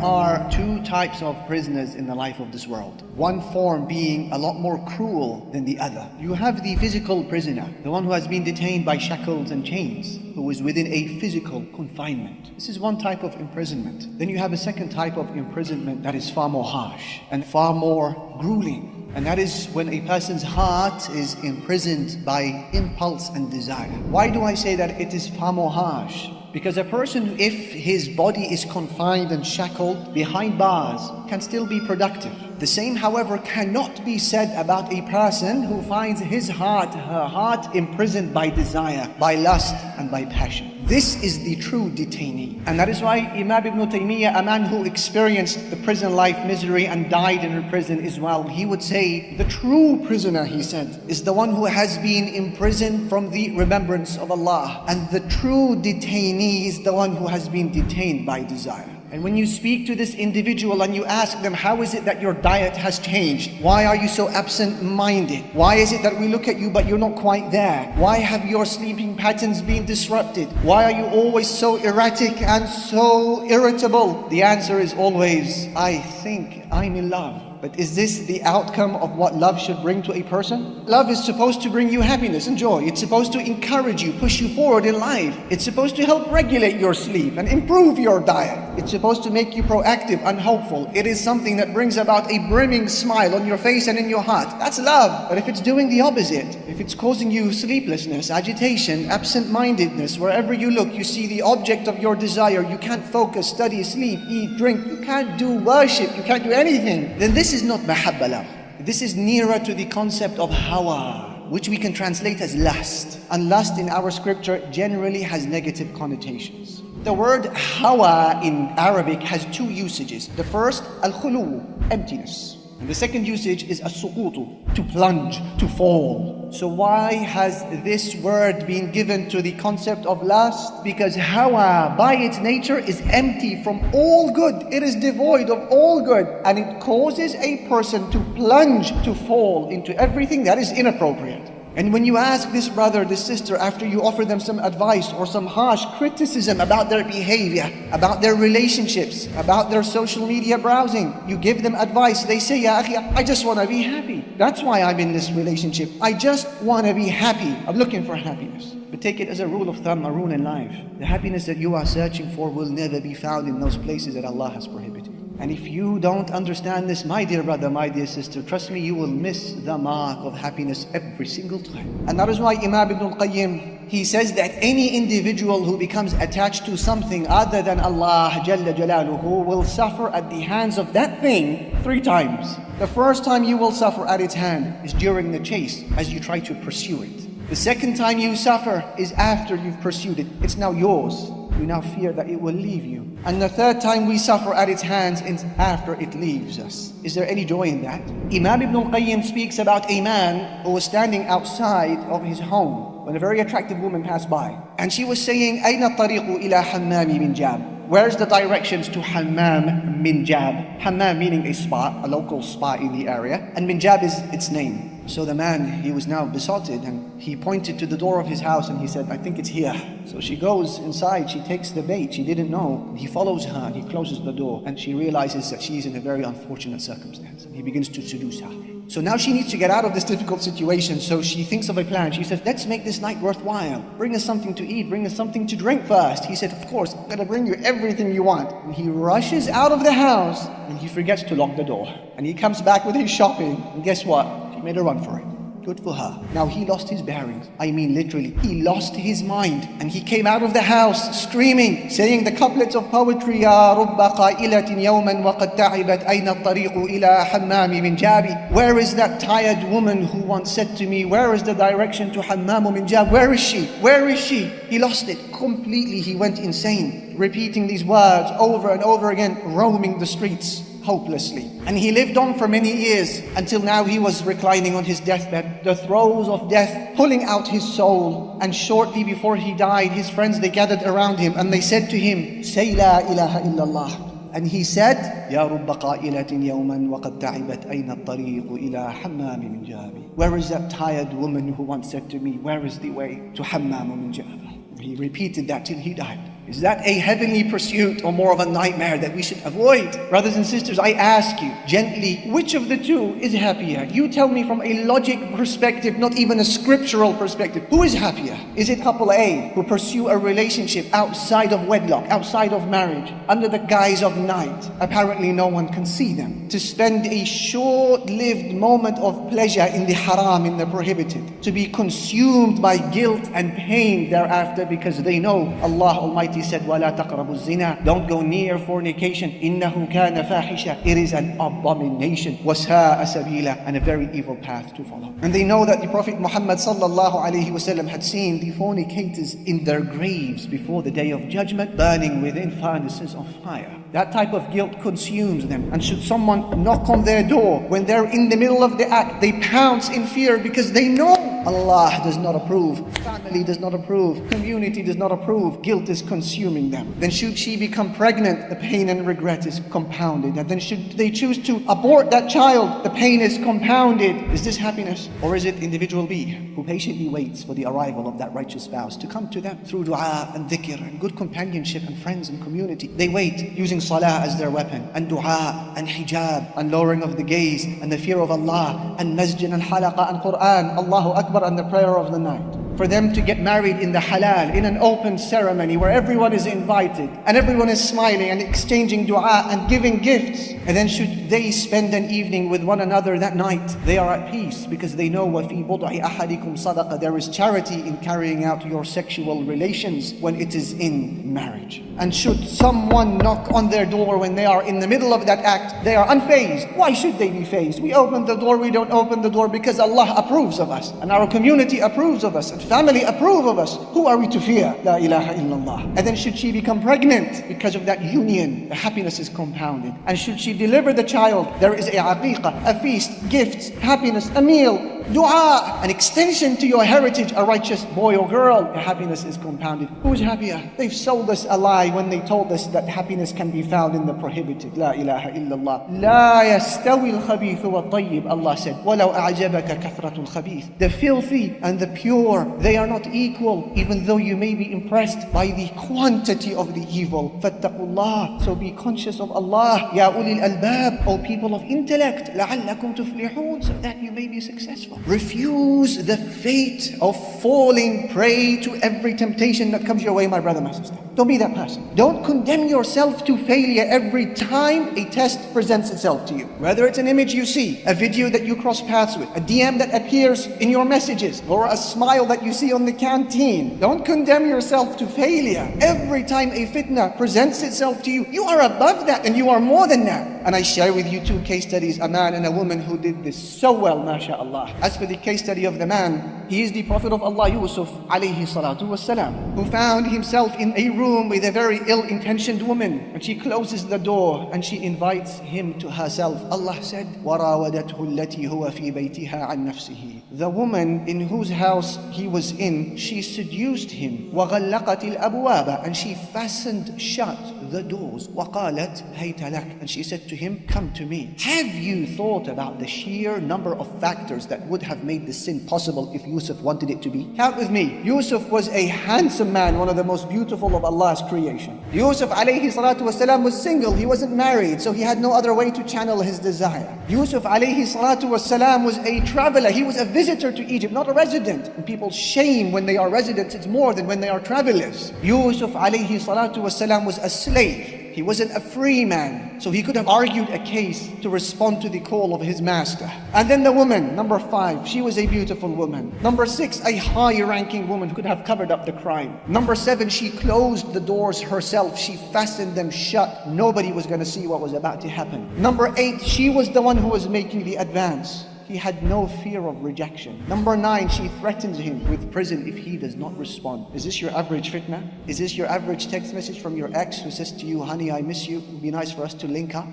are two types of prisoners in the life of this world. One form being a lot more cruel than the other. You have the physical prisoner, the one who has been detained by shackles and chains, who is within a physical confinement. This is one type of imprisonment. Then you have a second type of imprisonment that is far more harsh and far more grueling. And that is when a person's heart is imprisoned by impulse and desire. Why do I say that it is far more harsh? Because a person, if his body is confined and shackled behind bars, can still be productive. The same, however, cannot be said about a person who finds his heart, her heart imprisoned by desire, by lust and by passion. This is the true detainee. And that is why Imam Ibn Taymiyyah, a man who experienced the prison life misery and died in a prison as well, he would say, the true prisoner, he said, is the one who has been imprisoned from the remembrance of Allah. And the true detainee is the one who has been detained by desire. And when you speak to this individual and you ask them, how is it that your diet has changed? Why are you so absent-minded? Why is it that we look at you but you're not quite there? Why have your sleeping patterns been disrupted? Why are you always so erratic and so irritable? The answer is always, I think I'm in love. But is this the outcome of what love should bring to a person? Love is supposed to bring you happiness and joy. It's supposed to encourage you, push you forward in life. It's supposed to help regulate your sleep and improve your diet. It's supposed to make you proactive and hopeful. It is something that brings about a brimming smile on your face and in your heart. That's love. But if it's doing the opposite, if it's causing you sleeplessness, agitation, absent-mindedness, wherever you look, you see the object of your desire, you can't focus, study, sleep, eat, drink, you can't do worship, you can't do anything, then this is not mahabba love. This is nearer to the concept of hawa, which we can translate as lust. And lust in our scripture generally has negative connotations. The word hawa in Arabic has two usages. The first, al-khulu, emptiness. And the second usage is as-suqutu, to plunge, to fall. So why has this word been given to the concept of lust? Because hawa, by its nature, is empty from all good. It is devoid of all good. And it causes a person to plunge, to fall into everything that is inappropriate. And when you ask this brother, this sister, after you offer them some advice or some harsh criticism about their behavior, about their relationships, about their social media browsing, you give them advice, they say, Ya akhi, I just want to be happy. That's why I'm in this relationship. I just want to be happy. I'm looking for happiness. But take it as a rule of thumb, a rule in life. The happiness that you are searching for will never be found in those places that Allah has prohibited. And if you don't understand this, my dear brother, my dear sister, trust me, you will miss the mark of happiness every single time. And that is why Imam Ibn al-Qayyim, he says that any individual who becomes attached to something other than Allah Jalla Jalaluhu will suffer at the hands of that thing 3 times. The first time you will suffer at its hand is during the chase, as you try to pursue it. The second time you suffer is after you've pursued it. It's now yours. You now fear that it will leave you. And the third time we suffer at its hands is after it leaves us. Is there any joy in that? Imam Ibn al-Qayyim speaks about a man who was standing outside of his home when a very attractive woman passed by. And she was saying, أَيْنَ الطَّرِيقُ إِلَى حَمَّامِ مِنْ جَابٍ? Where's the directions to Hammam min Jab? Hammam meaning a spa, a local spa in the area. And min Jab is its name. So the man, he was now besotted and he pointed to the door of his house and he said, I think it's here. So she goes inside, she takes the bait, she didn't know. He follows her and he closes the door and she realizes that she is in a very unfortunate circumstance. And he begins to seduce her. So now she needs to get out of this difficult situation. So she thinks of a plan. She says, let's make this night worthwhile. Bring us something to eat, bring us something to drink first. He said, of course, I'm gonna bring you everything you want. And he rushes out of the house and he forgets to lock the door. And he comes back with his shopping. And guess what? She made a run for it. Good for her. Now he lost his bearings. I mean literally, he lost his mind. And he came out of the house screaming, saying the couplets of poetry, يا رب قائلة يوما وقد تعبت أين الطريق إلى حمام من جابي? Where is that tired woman who once said to me, where is the direction to Hammam min Jab? Where is she? Where is she? He lost it completely. He went insane, repeating these words over and over again, roaming the streets hopelessly. And he lived on for many years until now he was reclining on his deathbed, the throes of death pulling out his soul. And shortly before he died, his friends, they gathered around him and they said to him, say la ilaha illallah. And he said, يا رب قائلة يوما وقد تعبت أين الطريق إلى حمام من جابي? Where is that tired woman who once said to me, where is the way to Hammam min Jab? He repeated that till he died. Is that a heavenly pursuit or more of a nightmare that we should avoid? Brothers and sisters, I ask you gently, which of the two is happier? You tell me from a logic perspective, not even a scriptural perspective. Who is happier? Is it couple A who pursue a relationship outside of wedlock, outside of marriage, under the guise of night? Apparently no one can see them. To spend a short-lived moment of pleasure in the haram, in the prohibited. To be consumed by guilt and pain thereafter because they know Allah Almighty said, وَلَا تَقْرَبُوا الزِّنَا. Don't go near fornication. إِنَّهُ كَانَ فَاحِشًا. It is an abomination. وَسَاءَ سَبِيلًا. And a very evil path to follow. And they know that the Prophet Muhammad sallallahu alaihi wasallam had seen the fornicators in their graves before the day of judgment, burning within furnaces of fire. That type of guilt consumes them. And should someone knock on their door when they're in the middle of the act, they pounce in fear because they know Allah does not approve, family does not approve, community does not approve, guilt is consuming them. Then should she become pregnant, the pain and regret is compounded. And then should they choose to abort that child, the pain is compounded. Is this happiness? Or is it individual B who patiently waits for the arrival of that righteous spouse to come to them through dua and dhikr and good companionship and friends and community? They wait using salah as their weapon, and dua and hijab and lowering of the gaze and the fear of Allah and masjid and halaqa and Quran, Allahu Akbar, and the prayer of the night. For them to get married in the halal, in an open ceremony where everyone is invited and everyone is smiling and exchanging dua and giving gifts. And then should they spend an evening with one another that night, they are at peace because they know وَفِي بُضْعِ أَحَدِكُمْ صَدَقَةً. There is charity in carrying out your sexual relations when it is in marriage. And should someone knock on their door when they are in the middle of that act, they are unfazed. Why should they be fazed? We open the door, we don't open the door because Allah approves of us and our community approves of us and family approve of us. Who are we to fear? La ilaha illallah. And then should she become pregnant, because of that union, the happiness is compounded. And should she deliver the child, there is a aqiqah, a feast, gifts, happiness, a meal, dua, an extension to your heritage, a righteous boy or girl. The happiness is compounded. Who is happier? They've sold us a lie when they told us that happiness can be found in the prohibited. La ilaha illallah. La yastawi al-khabith wal-tayyib. Allah said, وَلَوْ أَعْجَبَكَ كَثْرَةُ الْخَبِيثِ. The filthy and the pure, they are not equal, even though you may be impressed by the quantity of the evil. فَاتَّقُوا اللَّهِ. So be conscious of Allah. Ya ulil albab. O people of intellect. لَعَلَّكُمْ تُفْلِحُونَ. So that you may be successful. Refuse the fate of falling prey to every temptation that comes your way, my brother, my sister. Don't be that person. Don't condemn yourself to failure every time a test presents itself to you. Whether it's an image you see, a video that you cross paths with, a DM that appears in your messages, or a smile that you see on the canteen. Don't condemn yourself to failure. Every time a fitna presents itself to you, you are above that and you are more than that. And I share with you two case studies, a man and a woman who did this so well, mashallah. As for the case study of the man, he is the Prophet of Allah, Yusuf alayhi salatu wasalam, who found himself in a room with a very ill-intentioned woman. And she closes the door and she invites him to herself. Allah said, وَرَاوَدَتْهُ الَّتِي هُوَ فِي بَيْتِهَا عَنْ نَفْسِهِ. The woman in whose house he was in, she seduced him. وَغَلَّقَتِ الْأَبْوَابَ. And she fastened shut the doors. وَقَالَتْ هَيْتَ لَكَ. And she said to him, come to me. Have you thought about the sheer number of factors that would have made this sin possible if Yusuf wanted it to be? Count with me. Yusuf was a handsome man, one of the most beautiful of Allah's creation. Yusuf alayhi salatu wasalam was single. He wasn't married, so he had no other way to channel his desire. Yusuf alayhi salatu wasalam was a traveler. He was a visitor to Egypt, not a resident. And people shame when they are residents. It's more than when they are travelers. Yusuf alayhi salatu wasalam was a slave. He wasn't a free man, so he could have argued a case to respond to the call of his master. And then the woman, number 5, she was a beautiful woman. Number 6, a high-ranking woman who could have covered up the crime. Number 7, she closed the doors herself. She fastened them shut. Nobody was going to see what was about to happen. Number 8, she was the one who was making the advance. He had no fear of rejection. Number 9, she threatens him with prison if he does not respond. Is this your average fitna? Is this your average text message from your ex who says to you, honey, I miss you, it would be nice for us to link up?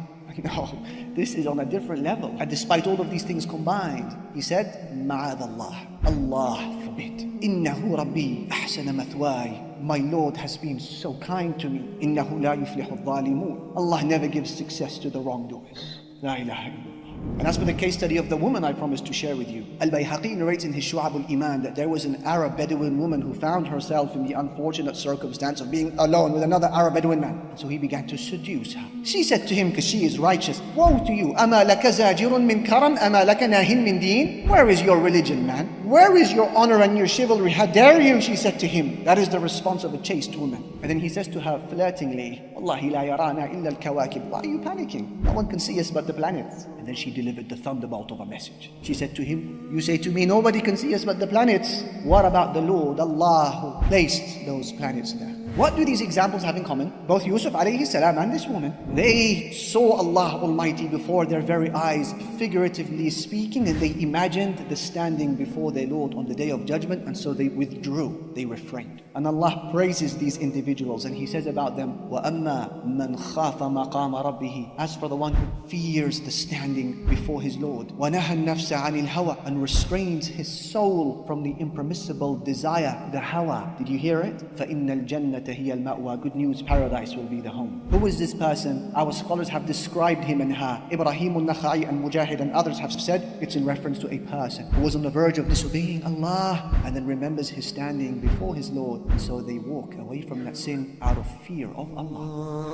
No, this is on a different level. And despite all of these things combined, he said, Ma'adallah, Allah forbid. Innahu Rabbi ahsana mathwai. My Lord has been so kind to me. Innahu la yuflihu dhalimun. Allah never gives success to the wrongdoers. La ilaha illallah. And as for the case study of the woman I promised to share with you, Al-Bayhaqi narrates in his Shu'ab al-Iman that there was an Arab Bedouin woman who found herself in the unfortunate circumstance of being alone with another Arab Bedouin man. And so he began to seduce her. She said to him, because she is righteous, "Woe to you, أَمَا لَكَ زَاجِرٌ مِّن كَرَمْ أَمَا لَكَ نَاهٍ مِّن دِينٍ?" Where is your religion, man? Where is your honor and your chivalry? How dare you, she said to him. That is the response of a chaste woman. And then he says to her flirtingly, "Wallahi la yarana illa al-kawakib." Why are you panicking? No one can see us but the planets. And then she delivered the thunderbolt of a message. She said to him, "You say to me, nobody can see us but the planets. What about the Lord, Allah, who placed those planets there?" What do these examples have in common? Both Yusuf alayhi salam and this woman. They saw Allah Almighty before their very eyes, figuratively speaking, and they imagined the standing before their Lord on the day of judgment, and so they withdrew, they refrained. And Allah praises these individuals and He says about them, وَأَمَّا مَنْ خَافَ مَقَامَ رَبِّهِ. As for the one who fears the standing before his Lord, وَنَهَى النَّفْسَ عَنِ الْهَوَى, and restrains his soul from the impermissible desire, the hawa. Did you hear it? فَإِنَّ الْجَنَّةَ هِيَ الْمَأْوَى. Good news, paradise will be the home. Who is this person? Our scholars have described him and her. Ibrahim al-Nakhai and Mujahid and others have said it's in reference to a person who was on the verge of disobeying Allah and then remembers his standing before his Lord, and so they walk away from that sin out of fear of Allah.